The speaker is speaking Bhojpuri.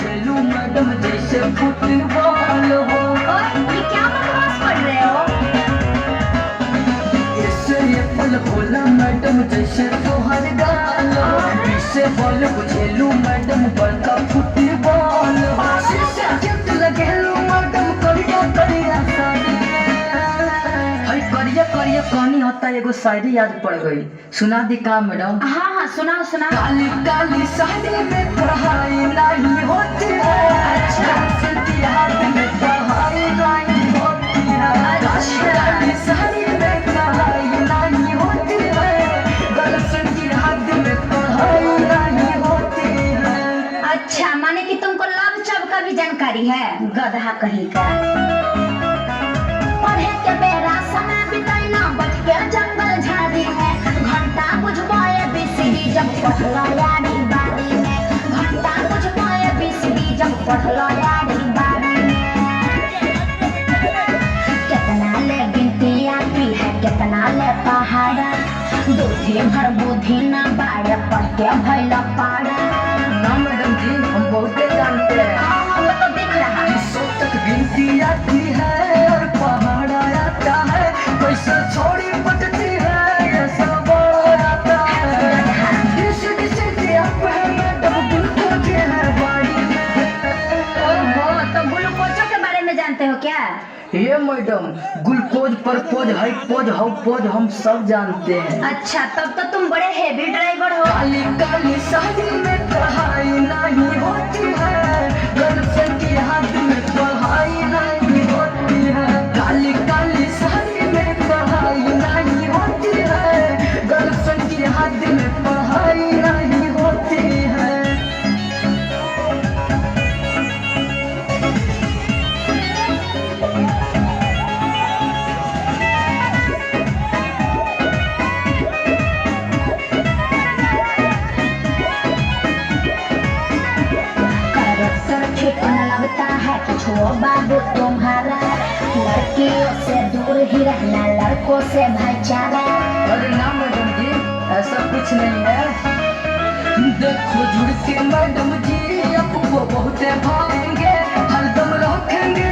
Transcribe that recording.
खेलूं मैडम जैसे फुटबॉल हो। ये क्या बकवास पढ़ रहे हो? इससे ये पल बोला मैडम जैसे तोहर गाल हो। इससे बॉल को खेलूं मैडम बड़का फुटबॉल हो। शीशे चित लगेलूं मैडम करिया करिया साड़ी। हई करिया करिया कहनी होता एगो शायरी याद पड़ गई, सुना दी का मैडम? हाँ हाँ सुनाओ सुनाओ। काली काली साड़ी में पढ़ाई नहीं होती है। अच्छा की हाथ में पढ़ाई नहीं होती है। काली काली साड़ी में पढ़ाई नहीं होती है। गर्लफ्रेंड की हाथ में पढ़ाई नहीं होती है। अच्छा माने कि तुमको लव चब का भी जानकारी है, गधा कहीं का। पढ़े के बेरा समय बिताइना बच के जंगल झाड़ी में, घंटा बुझबाए बिसरी जब पढ़ला यारी बारी में, घंटा बुझबाए बिसरी जब पढ़ला यारी बारी में। कितना ले गिनती आती है कितना ले पहाड़ा, दूधी भर बुद्धि न बाड़े पढ़ के भैला पाड़ा। ना मैडम जी हम बहुते जानते हैं। हाँ वो तो दिख रहा है। सौ तक गिनती आती है और पहाड़ा आता है। कैसे छोड़ी पटती है ये सब आता है। इसे दिया पे मैडम ग्लूकोज है बाड़ी में। ओहो तो ग्लूकोजो के बारे में जानते हो क्या? ये मैडम ग्लूकोज परपोज हाइपोज हाउपोज हम सब जानते हैं। अच्छा तब तो तुम बड़े हेवी ड्राइवर हो। काली काली साड़ी में पढ़ाई नहीं होती है। गर्लफ्रेंड की हाथ में पढ़ाई नहीं होती है। काली काली साड़ी में पढ़ाई नहीं होती है। गर्लफ्रेंड की हाथ में पढ़ाई नहीं होती है। कैरेक्टर ठीक न लगता है कुछ वो बाबू तुम्हारा, लड़कियों से दूर ही रहना लड़कों से भाईचारा। अरे ना मैडम जी ऐसा कुछ नहीं है। देखो जुड़ के मैडम जी आपको बहुत भाएंगे, हरदम रखेंगे